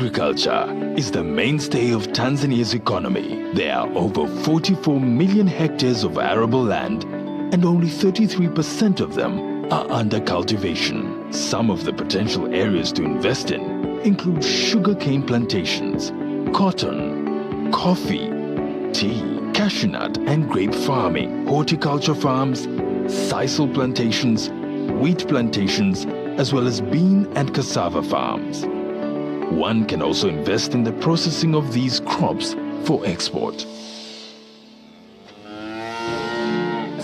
Agriculture is the mainstay of Tanzania's economy. There are over 44 million hectares of arable land, and only 33% of them are under cultivation. Some of the potential areas to invest in include sugarcane plantations, cotton, coffee, tea, cashew nut and grape farming, horticulture farms, sisal plantations, wheat plantations, as well as bean and cassava farms. One can also invest in the processing of these crops for export.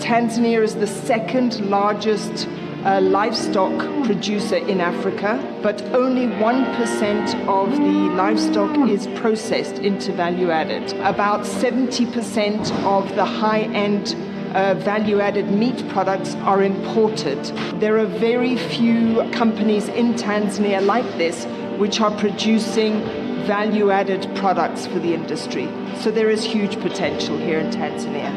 Tanzania is the second largest livestock producer in Africa, but only 1% of the livestock is processed into value added. About 70% of the high-end value-added meat products are imported. There are very few companies in Tanzania like this which are producing value-added products for the industry. So there is huge potential here in Tanzania.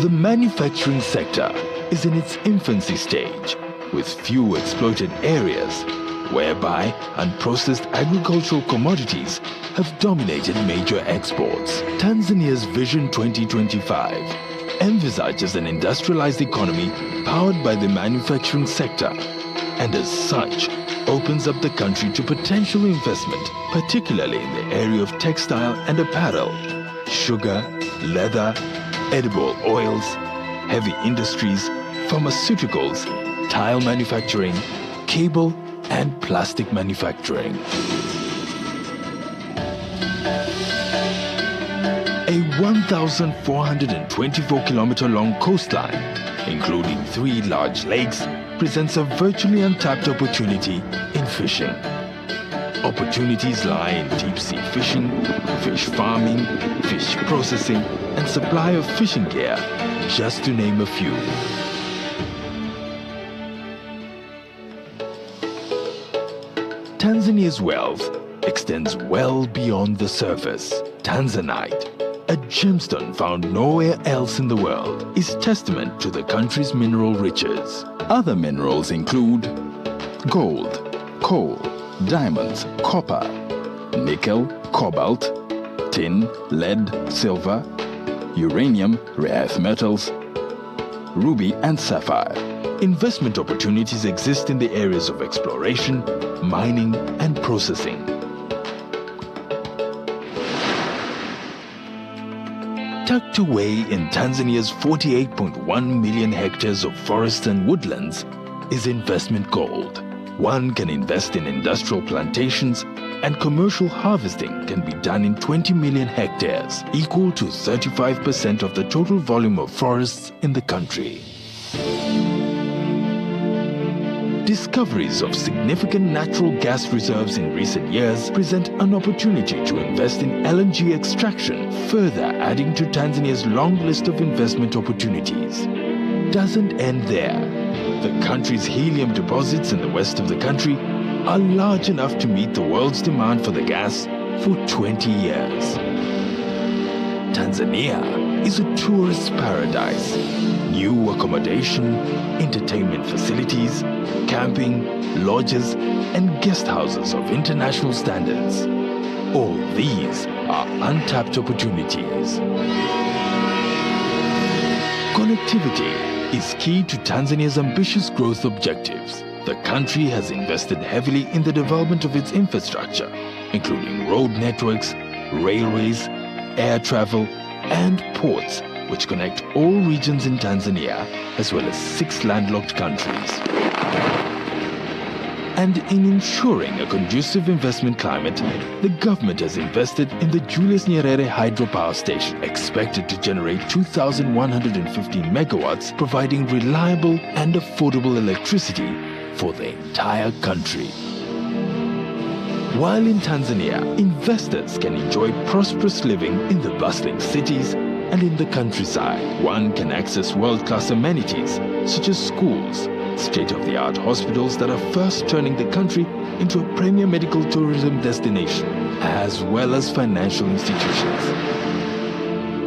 The manufacturing sector is in its infancy stage, with few exploited areas, whereby unprocessed agricultural commodities have dominated major exports. Tanzania's Vision 2025 envisages an industrialized economy powered by the manufacturing sector, and as such, opens up the country to potential investment, particularly in the area of textile and apparel, sugar, leather, edible oils, heavy industries, pharmaceuticals, tile manufacturing, cable, and plastic manufacturing. A 1,424-kilometer-long coastline, including 3 large lakes, presents a virtually untapped opportunity in fishing. Opportunities lie in deep-sea fishing, fish farming, fish processing, and supply of fishing gear, just to name a few. Tanzania's wealth extends well beyond the surface. Tanzanite, a gemstone found nowhere else in the world, is testament to the country's mineral riches. Other minerals include gold, coal, diamonds, copper, nickel, cobalt, tin, lead, silver, uranium, rare earth metals, ruby and sapphire. Investment opportunities exist in the areas of exploration, mining and processing. Tucked away in Tanzania's 48.1 million hectares of forests and woodlands is investment gold. One can invest in industrial plantations, and commercial harvesting can be done in 20 million hectares, equal to 35% of the total volume of forests in the country. Discoveries of significant natural gas reserves in recent years present an opportunity to invest in LNG extraction, further adding to Tanzania's long list of investment opportunities. Doesn't end there. The country's helium deposits in the west of the country are large enough to meet the world's demand for the gas for 20 years. Tanzania is a tourist paradise. New accommodation, entertainment facilities, camping, lodges, and guest houses of international standards. All these are untapped opportunities. Connectivity is key to Tanzania's ambitious growth objectives. The country has invested heavily in the development of its infrastructure, including road networks, railways, air travel, and ports, which connect all regions in Tanzania, as well as 6 landlocked countries. And in ensuring a conducive investment climate, the government has invested in the Julius Nyerere hydropower station, expected to generate 2,115 megawatts, providing reliable and affordable electricity for the entire country. While in Tanzania, investors can enjoy prosperous living in the bustling cities and in the countryside. One can access world-class amenities such as schools, state-of-the-art hospitals that are fast turning the country into a premier medical tourism destination, as well as financial institutions.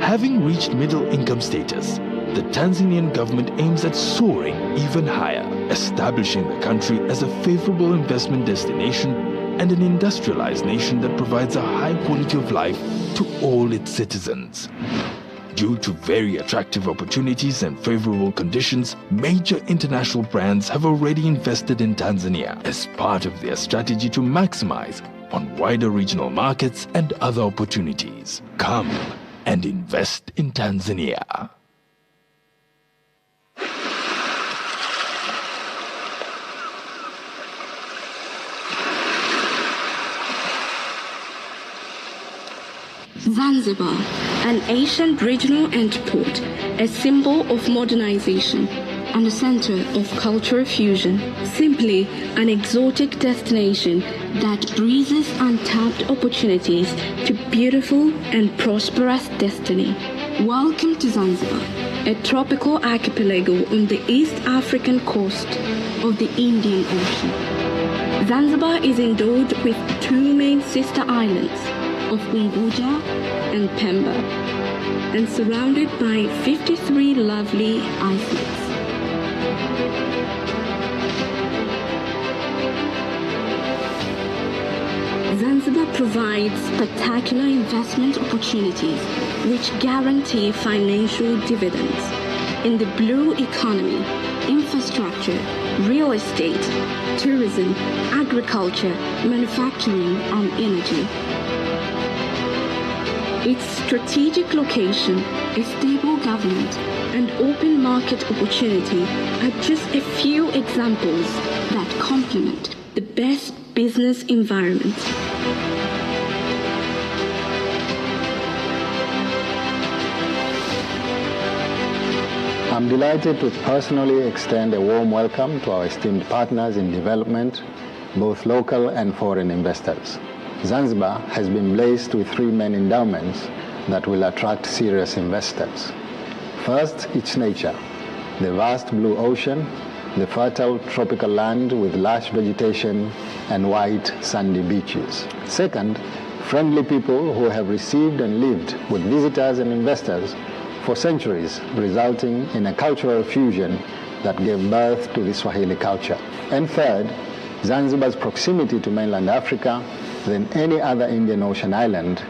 Having reached middle income status, the Tanzanian government aims at soaring even higher, establishing the country as a favorable investment destination and an industrialized nation that provides a high quality of life to all its citizens. Due to very attractive opportunities and favorable conditions, major international brands have already invested in Tanzania as part of their strategy to maximize on wider regional markets and other opportunities. Come and invest in Tanzania. Zanzibar, an ancient regional entreport, a symbol of modernization and a center of cultural fusion. Simply an exotic destination that breezes untapped opportunities to beautiful and prosperous destiny. Welcome to Zanzibar, a tropical archipelago on the East African coast of the Indian Ocean. Zanzibar is endowed with two main sister islands of Unguja and Pemba, and surrounded by 53 lovely islets. Zanzibar provides spectacular investment opportunities which guarantee financial dividends in the blue economy, infrastructure, real estate, tourism, agriculture, manufacturing, and energy. Its strategic location, a stable government, and open market opportunity are just a few examples that complement the best business environment. I'm delighted to personally extend a warm welcome to our esteemed partners in development, both local and foreign investors. Zanzibar has been blessed with three main endowments that will attract serious investors. First, its nature, the vast blue ocean, the fertile tropical land with lush vegetation and white sandy beaches. Second, friendly people who have received and lived with visitors and investors for centuries, resulting in a cultural fusion that gave birth to the Swahili culture. And third, Zanzibar's proximity to mainland Africa than any other Indian Ocean island,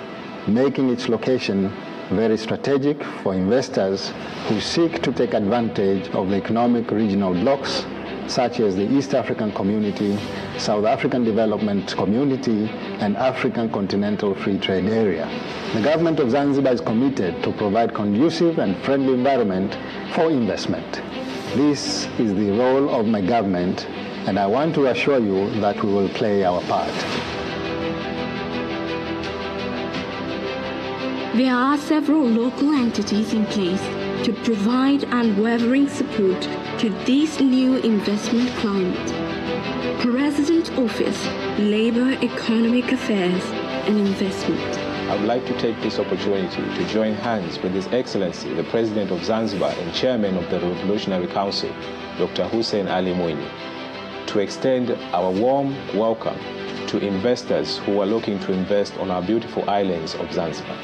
making its location very strategic for investors who seek to take advantage of the economic regional blocks such as the East African Community, South African Development Community, and African Continental Free Trade Area. The government of Zanzibar is committed to provide conducive and friendly environment for investment. This is the role of my government, and I want to assure you that we will play our part. There are several local entities in place to provide unwavering support to this new investment climate. President's Office, Labor, Economic Affairs and Investment. I would like to take this opportunity to join hands with His Excellency, the President of Zanzibar and Chairman of the Revolutionary Council, Dr. Hussein Ali Mwinyi, to extend our warm welcome to investors who are looking to invest on our beautiful islands of Zanzibar.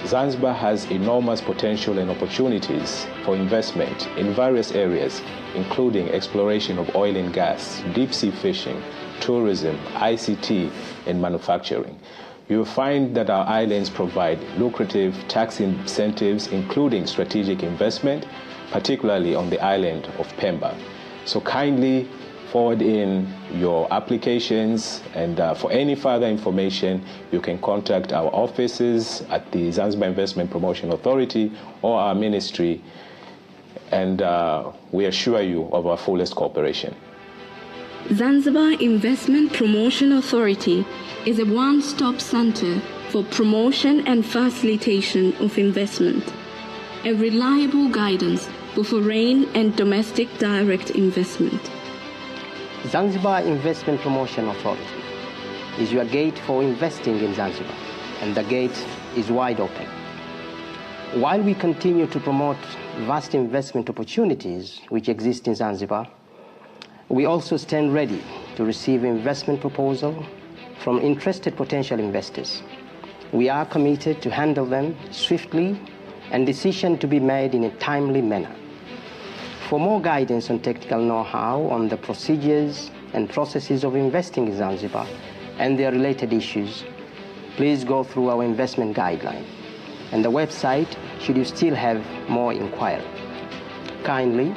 Zanzibar has enormous potential and opportunities for investment in various areas, including exploration of oil and gas, deep-sea fishing, tourism, ICT, and manufacturing. You will find that our islands provide lucrative tax incentives, including strategic investment, particularly on the island of Pemba. So kindly forward in your applications, and for any further information, you can contact our offices at the Zanzibar Investment Promotion Authority or our ministry, and we assure you of our fullest cooperation. Zanzibar Investment Promotion Authority is a one-stop center for promotion and facilitation of investment, a reliable guidance for foreign and domestic direct investment. Zanzibar Investment Promotion Authority is your gate for investing in Zanzibar, and the gate is wide open. While we continue to promote vast investment opportunities which exist in Zanzibar, we also stand ready to receive investment proposals from interested potential investors. We are committed to handle them swiftly and decisions to be made in a timely manner. For more guidance on technical know-how on the procedures and processes of investing in Zanzibar and their related issues, please go through our investment guideline and the website should you still have more inquiry. Kindly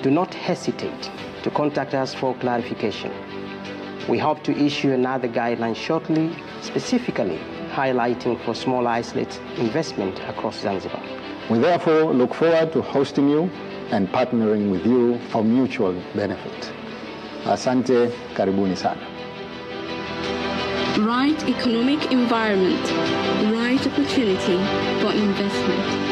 do not hesitate to contact us for clarification. We hope to issue another guideline shortly, specifically highlighting for small isolate investment across Zanzibar. We therefore look forward to hosting you and partnering with you for mutual benefit. Asante, karibuni sana. Right economic environment, right opportunity for investment.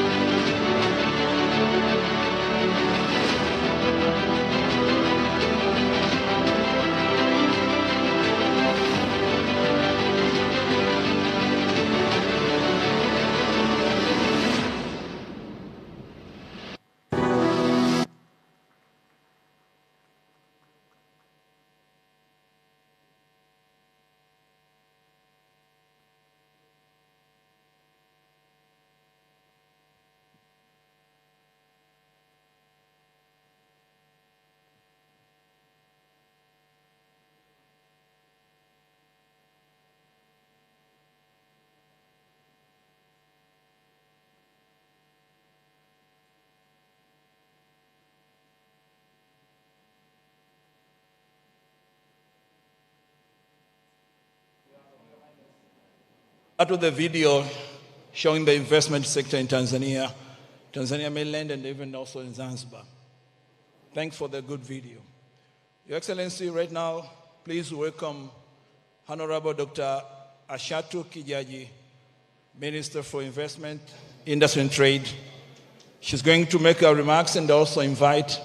That was the video showing the investment sector in Tanzania, Tanzania mainland, and even also in Zanzibar. Thanks for the good video. Your Excellency, right now, please welcome Honorable Dr. Ashatu Kijaji, Minister for Investment, Industry and Trade. She's going to make her remarks and also invite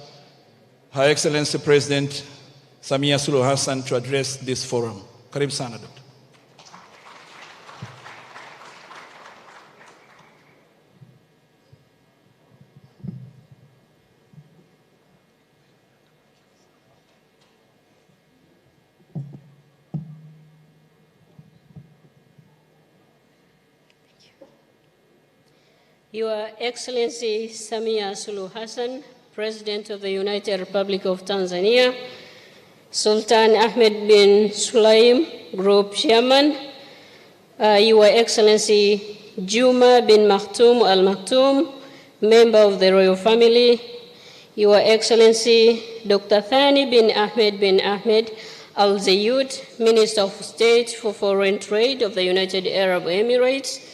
Her Excellency President Samia Suluhu Hassan to address this forum. Karibu sana, Dr. Your Excellency Samia Suluhu Hassan, President of the United Republic of Tanzania, Sultan Ahmed bin Sulaim, Group Chairman, Your Excellency Juma bin Maktoum Al Maktoum, Member of the Royal Family, Your Excellency Dr. Thani bin Ahmed Al Zayed, Minister of State for Foreign Trade of the United Arab Emirates,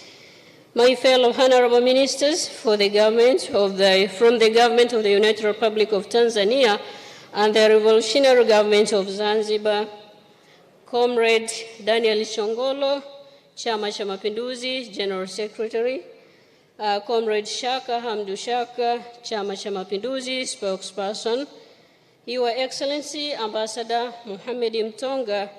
my fellow honorable ministers from the government of the United Republic of Tanzania and the Revolutionary Government of Zanzibar, Comrade Daniel Chongolo, Chama cha Mapinduzi, General Secretary, Comrade Shaka Hamdu Shaka, Chama cha Mapinduzi, Spokesperson, Your Excellency Ambassador Mohamed Mtonga,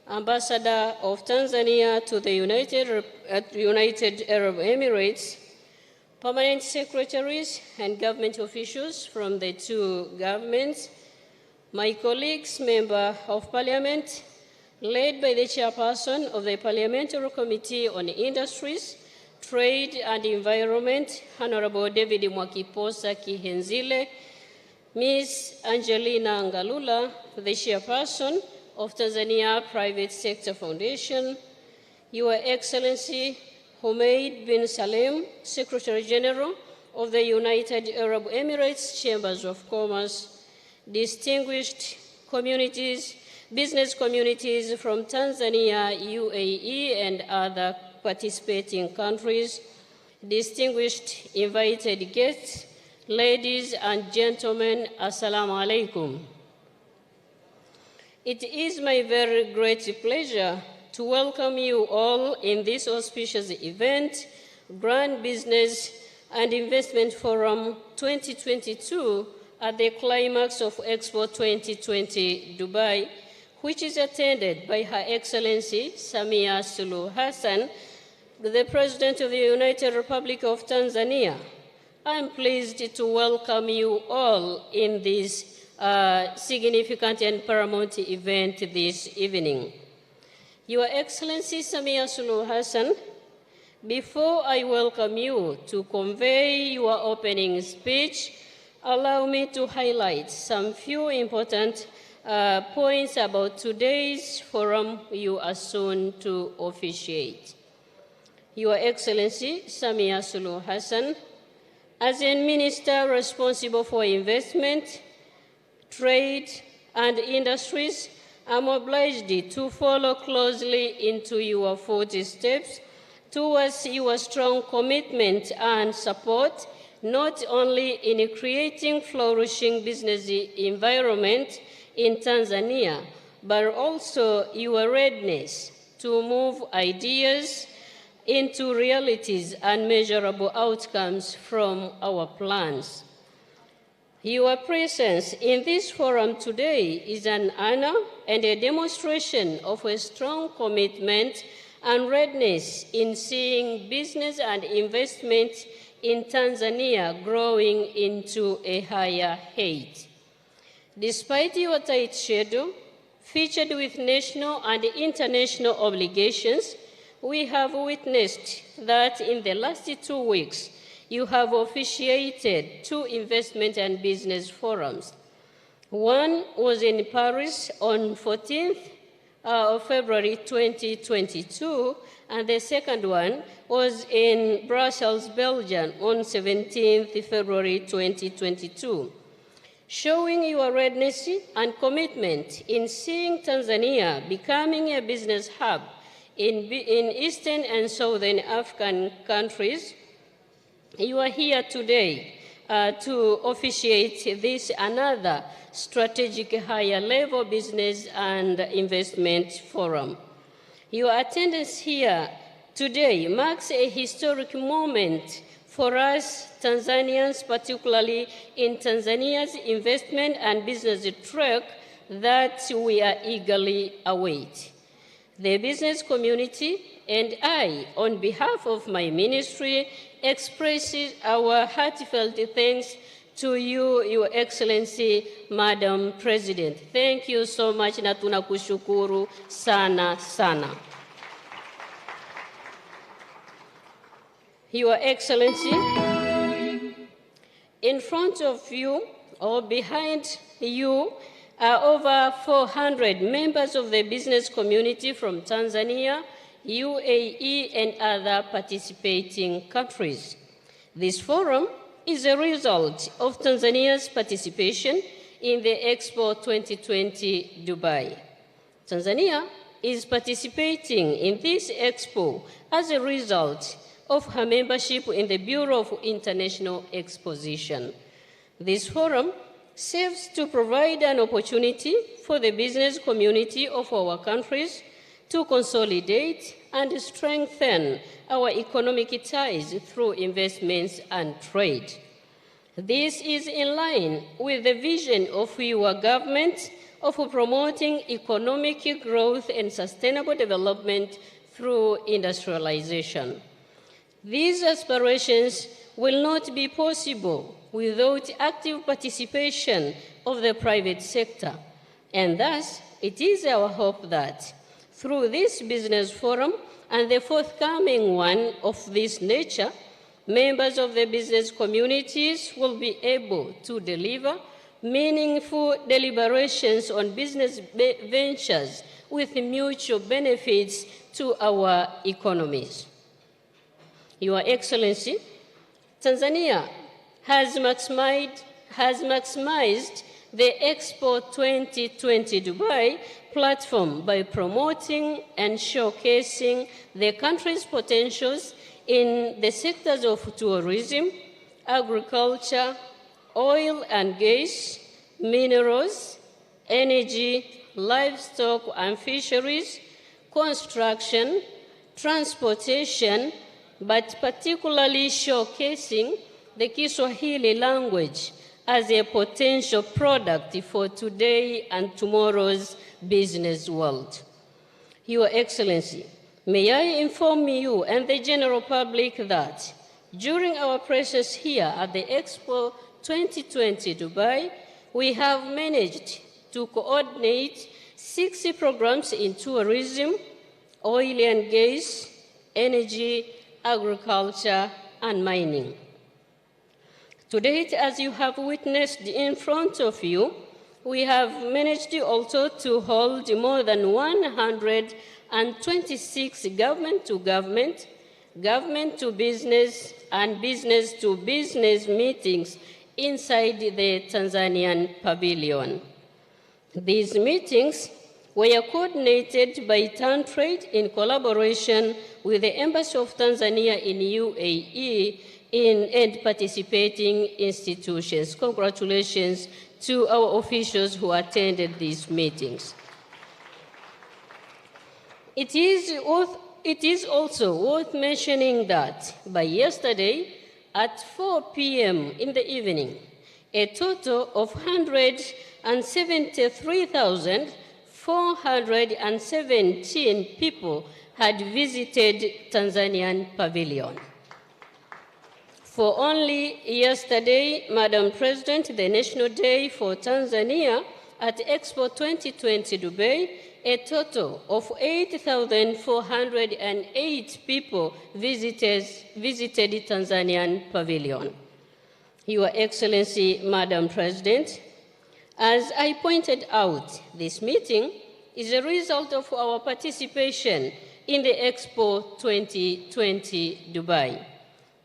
Ambassador of Tanzania to the United Arab Emirates, permanent secretaries and government officials from the two governments, my colleagues, Member of Parliament, led by the Chairperson of the Parliamentary Committee on Industries, Trade and Environment, Honorable David Mwakiposa Kihenzile, Ms. Angelina Ngalula, the Chairperson of Tanzania Private Sector Foundation, Your Excellency Humaid bin Salem, Secretary General of the United Arab Emirates Chambers of Commerce, distinguished communities, business communities from Tanzania, UAE, and other participating countries, distinguished invited guests, ladies and gentlemen, Assalamu alaikum. It is my very great pleasure to welcome you all in this auspicious event, Grand Business and Investment Forum 2022 at the climax of Expo 2020 Dubai, which is attended by Her Excellency Samia Suluhu Hassan, the President of the United Republic of Tanzania. I am pleased to welcome you all in this significant and paramount event this evening. Your Excellency Samia Suluhu Hassan, before I welcome you to convey your opening speech, allow me to highlight some few important points about today's forum you are soon to officiate. Your Excellency, Samia Suluhu Hassan, as a minister responsible for investment, trade, and industries, I'm obliged to follow closely into your footsteps towards your strong commitment and support, not only in creating flourishing business environment in Tanzania, but also your readiness to move ideas into realities and measurable outcomes from our plans. Your presence in this forum today is an honor and a demonstration of a strong commitment and readiness in seeing business and investment in Tanzania growing into a higher height. Despite your tight schedule, featured with national and international obligations, we have witnessed that in the last 2 weeks, you have officiated 2 investment and business forums. One was in Paris on 14th of February 2022, and the second one was in Brussels, Belgium on 17th February 2022. Showing your readiness and commitment in seeing Tanzania becoming a business hub in Eastern and Southern African countries, you are here today to officiate this another strategic higher level business and investment forum. Your attendance here today marks a historic moment for us Tanzanians, particularly in Tanzania's investment and business track that we are eagerly await. The business community and I, on behalf of my ministry, expresses our heartfelt thanks to you, Your Excellency, Madam President. Thank you so much, na tunakushukuru sana sana. Your Excellency, in front of you or behind you are over 400 members of the business community from Tanzania, UAE, and other participating countries. This forum is a result of Tanzania's participation in the Expo 2020 Dubai. Tanzania is participating in this Expo as a result of her membership in the Bureau of International Exposition. This forum serves to provide an opportunity for the business community of our countries to consolidate and strengthen our economic ties through investments and trade. This is in line with the vision of your government of promoting economic growth and sustainable development through industrialization. These aspirations will not be possible without active participation of the private sector, and thus it is our hope that through this business forum and the forthcoming one of this nature, members of the business communities will be able to deliver meaningful deliberations on business ventures with mutual benefits to our economies. Your Excellency, Tanzania has maximized the Expo 2020 Dubai platform by promoting and showcasing the country's potentials in the sectors of tourism, agriculture, oil and gas, minerals, energy, livestock and fisheries, construction, transportation, but particularly showcasing the Kiswahili language as a potential product for today and tomorrow's business world. Your Excellency, may I inform you and the general public that during our presence here at the Expo 2020 Dubai, we have managed to coordinate 60 programs in tourism, oil and gas, energy, agriculture, and mining. To date, as you have witnessed in front of you, we have managed also to hold more than 126 government-to-government, government-to-business, and business-to-business meetings inside the Tanzanian pavilion. These meetings were coordinated by TanTrade in collaboration with the Embassy of Tanzania in UAE and participating institutions. Congratulations to our officials who attended these meetings. It is also worth mentioning that by yesterday at 4 p.m. in the evening, a total of 173,417 people had visited Tanzanian pavilion. For only yesterday, Madam President, the National Day for Tanzania at Expo 2020 Dubai, a total of 8,408 people visited Tanzanian pavilion. Your Excellency, Madam President, as I pointed out, this meeting is a result of our participation in the Expo 2020 Dubai.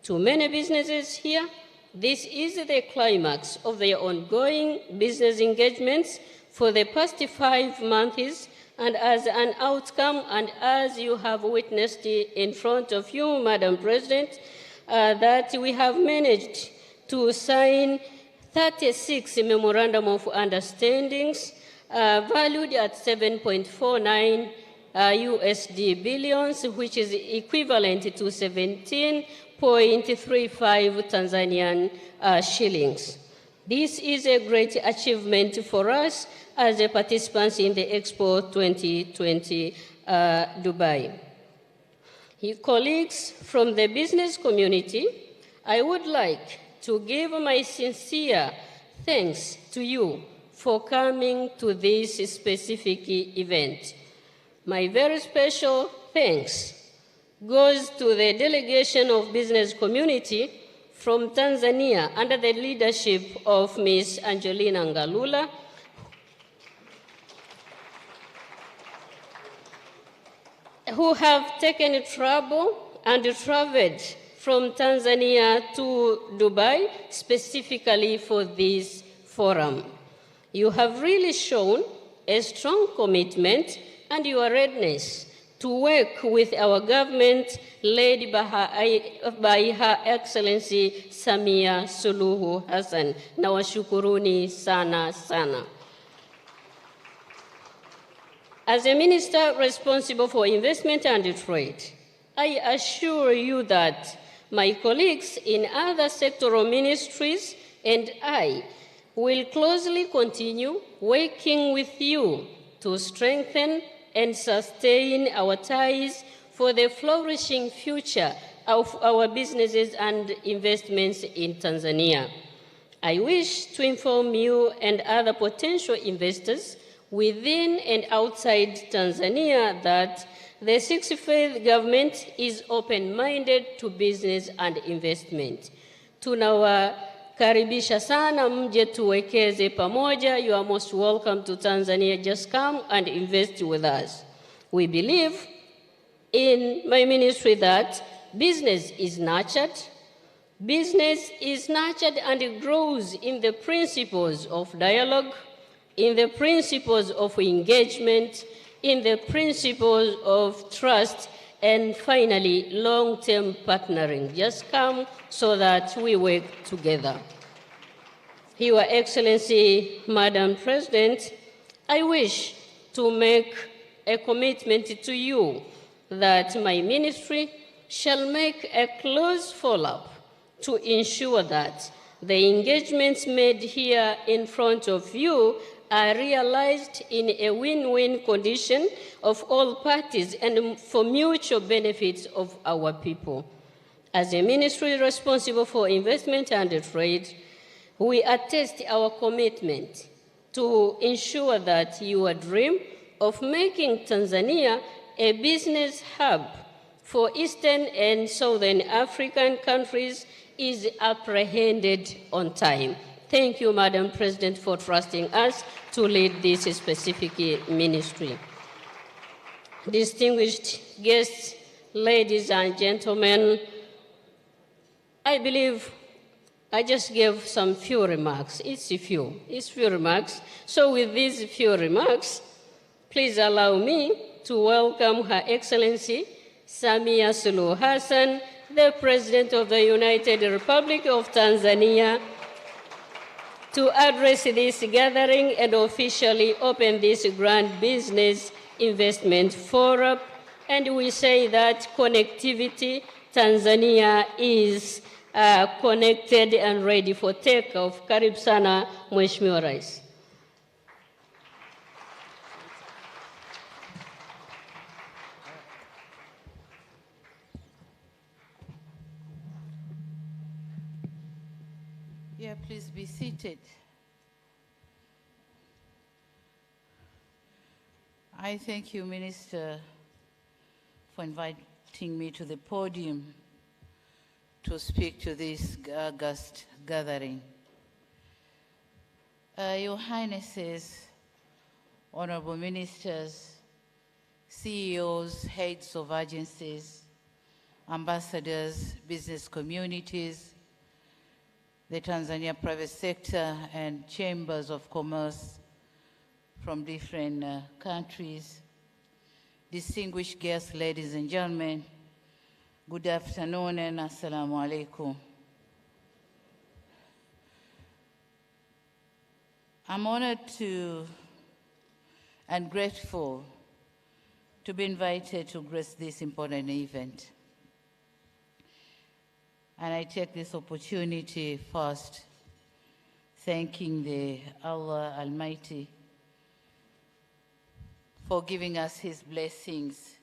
To many businesses here, this is the climax of their ongoing business engagements for the past 5 months, and as an outcome, and as you have witnessed in front of you, Madam President, that we have managed to sign 36 memorandum of understandings valued at 7.49 USD billions, which is equivalent to 17.35 Tanzanian shillings. This is a great achievement for us as the participants in the Expo 2020 Dubai. Colleagues from the business community, I would like to give my sincere thanks to you for coming to this specific event. My very special thanks goes to the delegation of business community from Tanzania under the leadership of Ms. Angelina Ngalula, who have taken trouble and traveled from Tanzania to Dubai specifically for this forum. You have really shown a strong commitment and your readiness to work with our government led by Her Excellency Samia Suluhu Hassan. Nawashukuruni sana sana. As a minister responsible for investment and trade, I assure you that my colleagues in other sectoral ministries and I will closely continue working with you to strengthen and sustain our ties for the flourishing future of our businesses and investments in Tanzania. I wish to inform you and other potential investors within and outside Tanzania that the 65th government is open-minded to business and investment. Tunawakaribisha sana mje tuwekeze pamoja. You are most welcome to Tanzania. Just come and invest with us. We believe in my ministry that business is nurtured. Business is nurtured and it grows in the principles of dialogue, in the principles of engagement, in the principles of trust, and finally, long-term partnering. Just come so that we work together. Your Excellency, Madam President, I wish to make a commitment to you that my ministry shall make a close follow-up to ensure that the engagements made here in front of you are realized in a win-win condition of all parties and for mutual benefits of our people. As a ministry responsible for investment and trade, we attest our commitment to ensure that your dream of making Tanzania a business hub for Eastern and Southern African countries is apprehended on time. Thank you, Madam President, for trusting us to lead this specific ministry. Distinguished guests, ladies and gentlemen, I believe I just gave some few remarks. It's few remarks. So with these few remarks, please allow me to welcome Her Excellency Samia Suluhu Hassan, the President of the United Republic of Tanzania, to address this gathering and officially open this grand business investment forum. And we say that connectivity, Tanzania is connected and ready for takeoff. Karibu sana, Mheshimiwa Rais. Yeah, please be seated. I thank you, Minister, for inviting me to the podium to speak to this august gathering. Your Highnesses, Honorable Ministers, CEOs, heads of agencies, ambassadors, business communities, the Tanzania private sector and chambers of commerce from different countries, distinguished guests, ladies and gentlemen, good afternoon and assalamu alaikum. I'm honored and grateful to be invited to grace this important event. And I take this opportunity first, thanking the Allah Almighty for giving us His blessings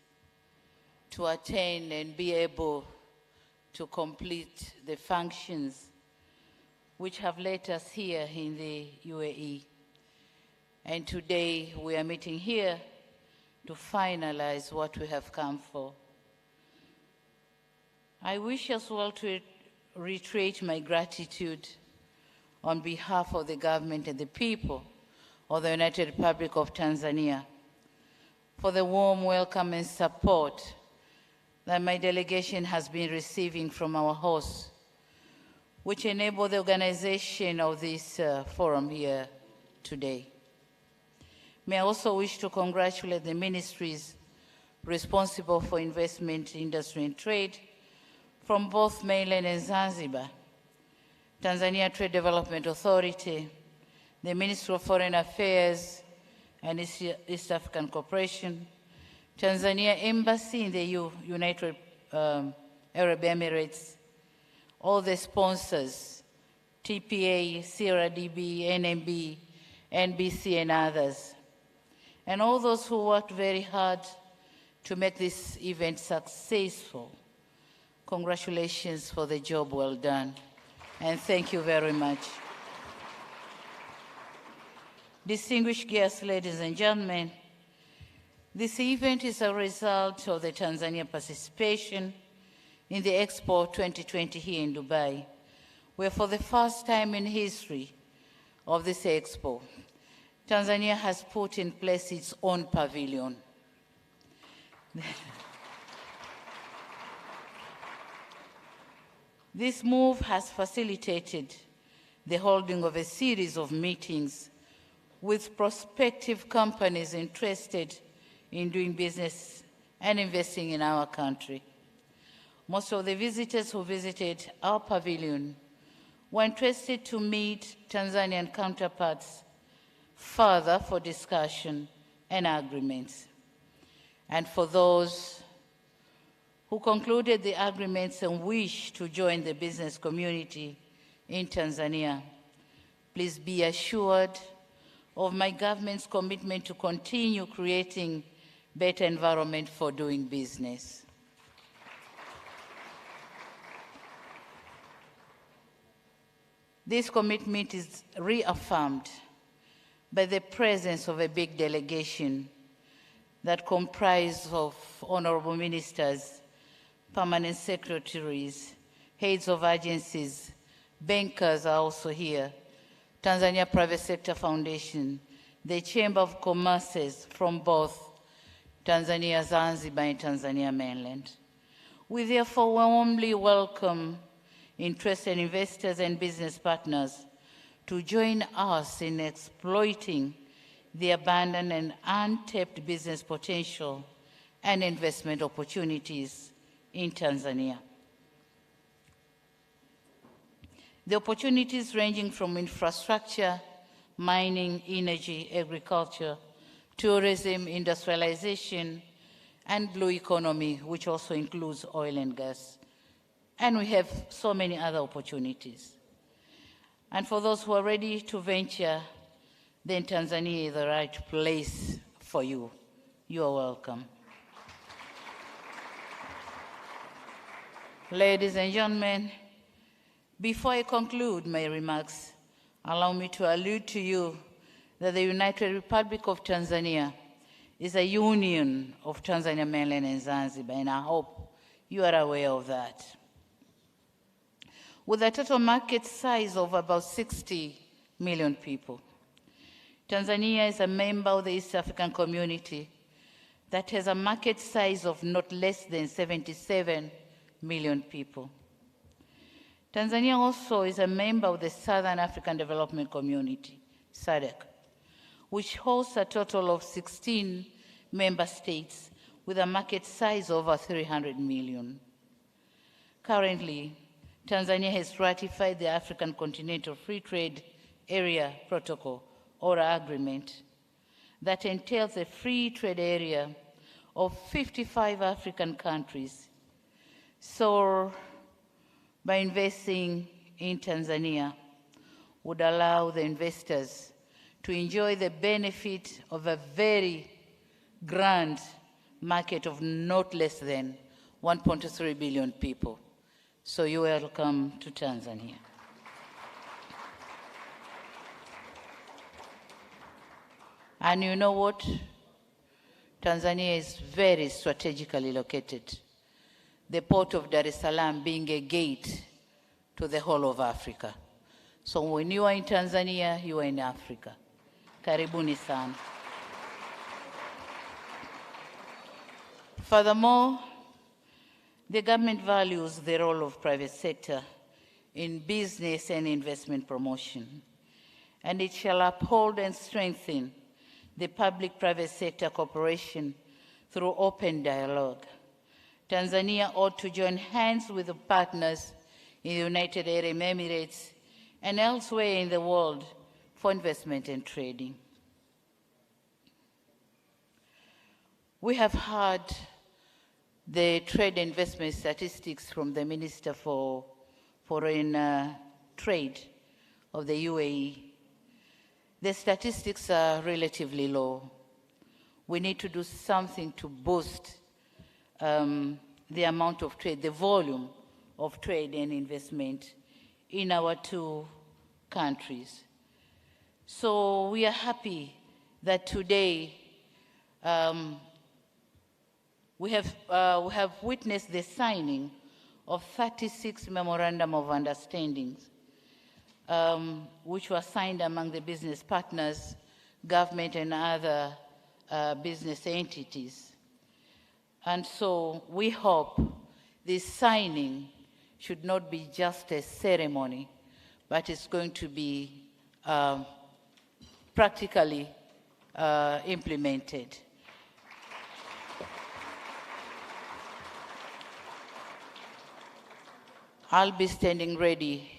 to attain and be able to complete the functions which have led us here in the UAE. And today we are meeting here to finalize what we have come for. I wish as well to reiterate my gratitude on behalf of the government and the people of the United Republic of Tanzania for the warm welcome and support that my delegation has been receiving from our hosts, which enabled the organization of this forum here today. May I also wish to congratulate the ministries responsible for investment, industry, and trade from both mainland and Zanzibar, Tanzania Trade Development Authority, the Ministry of Foreign Affairs and East African Cooperation, Tanzania Embassy in the United Arab Emirates, all the sponsors, TPA, CRDB, NMB, NBC, and others, and all those who worked very hard to make this event successful. Congratulations for the job well done, and thank you very much. Distinguished guests, ladies and gentlemen, this event is a result of the Tanzania participation in the Expo 2020 here in Dubai, where for the first time in history of this Expo, Tanzania has put in place its own pavilion. This move has facilitated the holding of a series of meetings with prospective companies interested in doing business and investing in our country. Most of the visitors who visited our pavilion were interested to meet Tanzanian counterparts further for discussion and agreements. And for those who concluded the agreements and wish to join the business community in Tanzania, please be assured of my government's commitment to continue creating better environment for doing business. This commitment is reaffirmed by the presence of a big delegation that comprises of honorable ministers, permanent secretaries, heads of agencies, bankers are also here, Tanzania Private Sector Foundation, the Chamber of Commerces from both Tanzania, Zanzibar, and Tanzania mainland. We therefore warmly welcome interested investors and business partners to join us in exploiting the abundant and untapped business potential and investment opportunities in Tanzania. The opportunities ranging from infrastructure, mining, energy, agriculture, tourism, industrialization, and blue economy, which also includes oil and gas. And we have so many other opportunities. And for those who are ready to venture, then Tanzania is the right place for you. You are welcome. Ladies and gentlemen, before I conclude my remarks, allow me to allude to you that the United Republic of Tanzania is a union of Tanzania mainland and Zanzibar, and I hope you are aware of that. With a total market size of about 60 million people, Tanzania is a member of the East African Community that has a market size of not less than 77 million people. Tanzania also is a member of the Southern African Development Community, SADC, which hosts a total of 16 member states with a market size of over 300 million. Currently, Tanzania has ratified the African Continental Free Trade Area Protocol, or agreement, that entails a free trade area of 55 African countries. So, by investing in Tanzania, would allow the investors to enjoy the benefit of a very grand market of not less than 1.3 billion people. So you're welcome to Tanzania. And you know what? Tanzania is very strategically located. The port of Dar es Salaam being a gate to the whole of Africa. So when you are in Tanzania, you are in Africa. Karibuni sana. Furthermore, the government values the role of private sector in business and investment promotion, and it shall uphold and strengthen the public-private sector cooperation through open dialogue. Tanzania ought to join hands with the partners in the United Arab Emirates and elsewhere in the world for investment and trading. We have heard the trade and investment statistics from the Minister for Foreign Trade of the UAE. The statistics are relatively low. We need to do something to boost the amount of trade, the volume of trade and investment in our two countries. So we are happy that today we have witnessed the signing of 36 memorandum of understandings, which were signed among the business partners, government, and other business entities. And so we hope this signing should not be just a ceremony, but it's going to be practically implemented. I'll be standing ready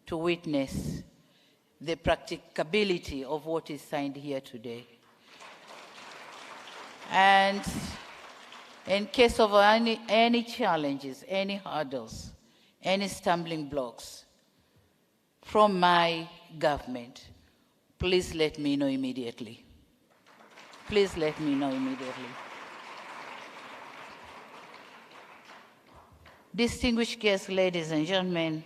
to witness the practicability of what is signed here today. And in case of any challenges, any hurdles, any stumbling blocks from my government, please let me know immediately. Please let me know immediately. Distinguished guests, ladies and gentlemen,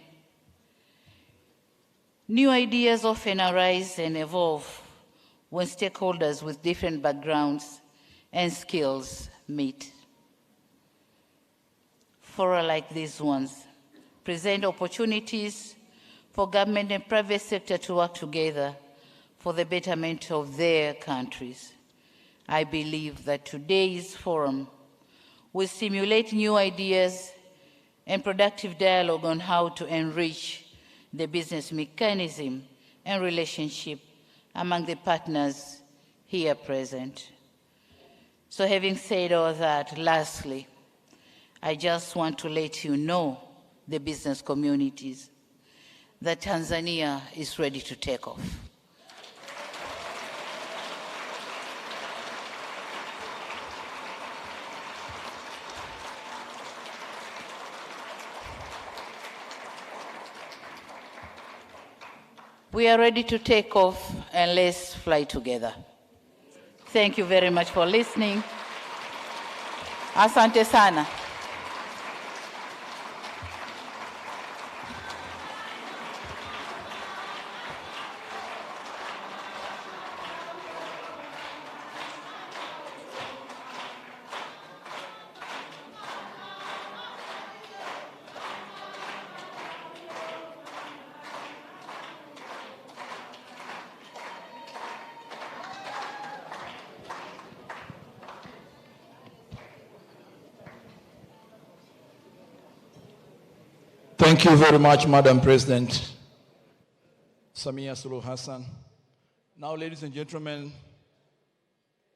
new ideas often arise and evolve when stakeholders with different backgrounds and skills meet. Fora like these ones present opportunities for government and private sector to work together for the betterment of their countries. I believe that today's forum will stimulate new ideas and productive dialogue on how to enrich the business mechanism and relationship among the partners here present. So having said all that, lastly, I just want to let you know, the business communities, that Tanzania is ready to take off. We are ready to take off, and let's fly together. Thank you very much for listening. Asante sana. Thank you very much, Madam President Samia Suluhu Hassan. Now, ladies and gentlemen,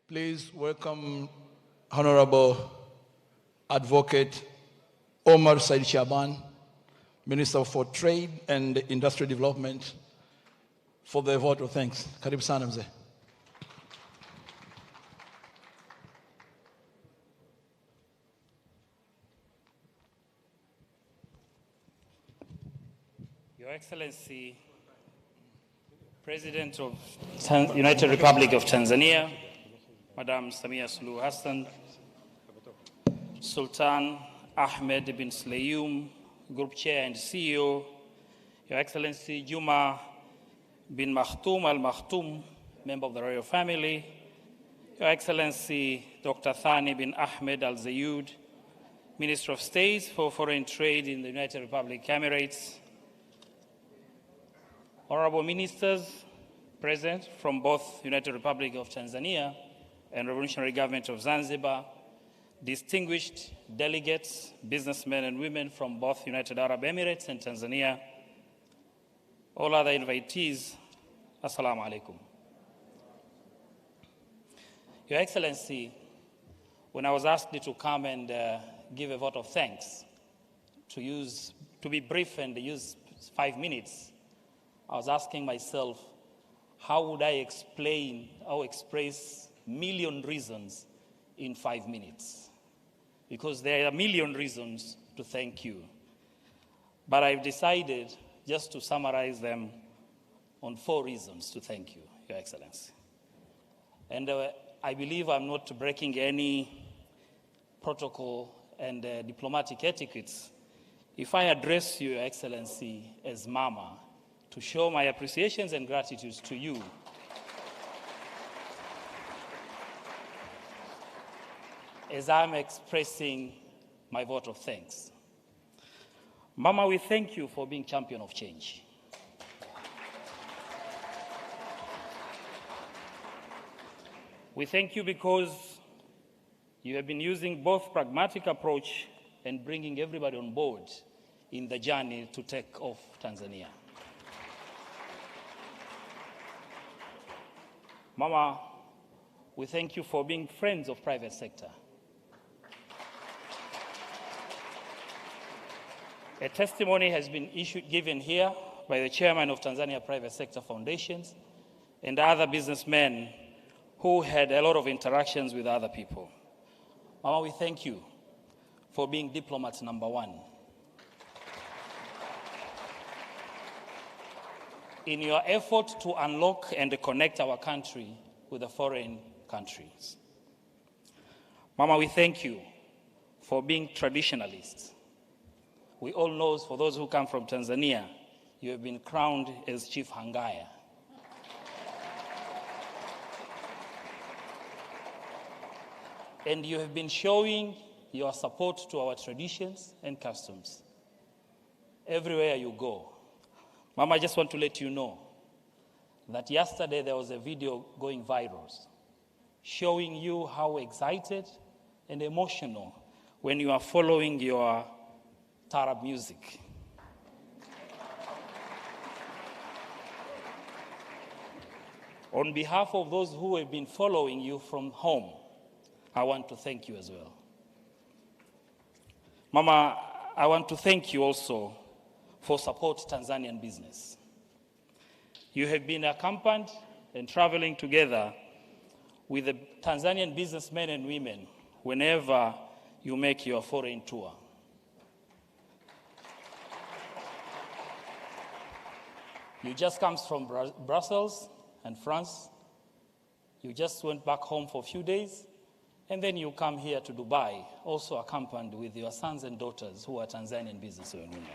please welcome Honorable Advocate Omar Said Shaban, Minister for Trade and Industrial Development, for the vote of thanks. Karibu sana mzee. Your Excellency, President of United Republic of Tanzania, Madam Samia Suluhu Hassan, Sultan Ahmed bin Sulayum, Group Chair and CEO, Your Excellency Juma bin Makhtoum Al Makhtoum, Member of the Royal Family, Your Excellency Dr. Thani bin Ahmed Al Zayed, Minister of State for Foreign Trade in the United Republic Emirates, Honorable Ministers present from both United Republic of Tanzania and Revolutionary Government of Zanzibar, distinguished delegates, businessmen and women from both United Arab Emirates and Tanzania, all other invitees, Assalamu alaikum. Your Excellency, when I was asked to come and give a vote of thanks, to be brief and use 5 minutes, I was asking myself, how would I explain or express million reasons in 5 minutes? Because there are a million reasons to thank you. But I've decided just to summarize them on 4 reasons to thank you, Your Excellency. And I believe I'm not breaking any protocol and diplomatic etiquettes if I address you, Your Excellency, as Mama, to show my appreciations and gratitude to you. As I'm expressing my vote of thanks. Mama, we thank you for being champion of change. We thank you because you have been using both pragmatic approach and bringing everybody on board in the journey to take off Tanzania. Mama, we thank you for being friends of private sector. A testimony has been given here by the chairman of Tanzania Private Sector Foundations and other businessmen who had a lot of interactions with other people. Mama, we thank you for being diplomat number 1. In your effort to unlock and connect our country with the foreign countries. Mama, we thank you for being traditionalists. We all know, for those who come from Tanzania, you have been crowned as Chief Hangaya. And you have been showing your support to our traditions and customs. everywhere you go. Mama, I just want to let you know that yesterday there was a video going viral showing you how excited and emotional when you are following your Tarab music. On behalf of those who have been following you from home, I want to thank you as well. Mama, I want to thank you also for support Tanzanian business. You have been accompanied and traveling together with the Tanzanian businessmen and women whenever you make your foreign tour. You just come from Brussels and France. You just went back home for a few days, and then you come here to Dubai, also accompanied with your sons and daughters who are Tanzanian businessmen and women.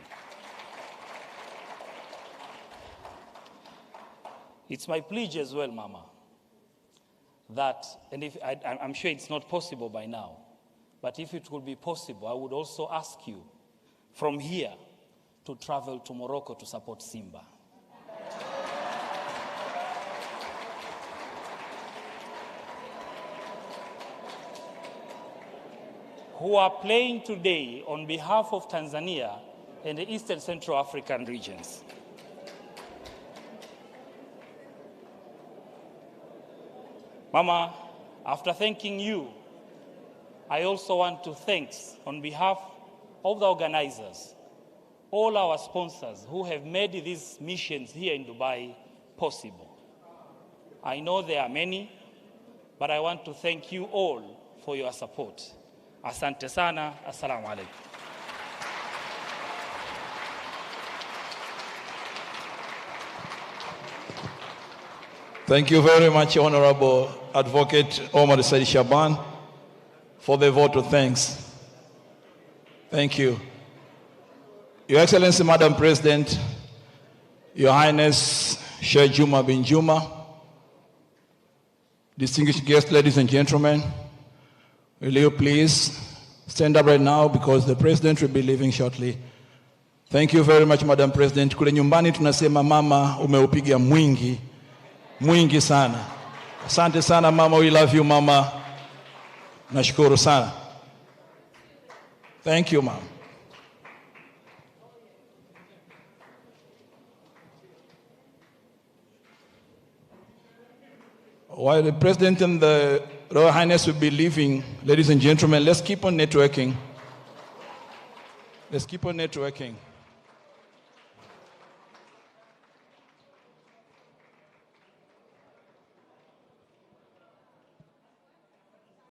It's my pledge as well, Mama, that, and if I'm sure it's not possible by now, but if it would be possible, I would also ask you from here to travel to Morocco to support Simba. Who are playing today on behalf of Tanzania and the Eastern Central African regions. Mama, after thanking you, I also want to thank, on behalf of the organizers, all our sponsors who have made these missions here in Dubai possible. I know there are many, but I want to thank you all for your support. Asante sana, assalamu alaikum. Thank you very much, Honorable Advocate Omar Said Shaban, for the vote of thanks. Thank you. Your Excellency, Madam President, Your Highness Sheikh Juma bin Juma, distinguished guests, ladies and gentlemen, will you please stand up right now because the President will be leaving shortly. Thank you very much, Madam President. Kule nyumbani tunasema mama umeupiga mwingi. Mwingi sana. Asante sana mama, we love you mama. Nashukuru sana. Thank you, ma'am. While the President and the Royal Highness will be leaving, ladies and gentlemen, let's keep on networking. Let's keep on networking.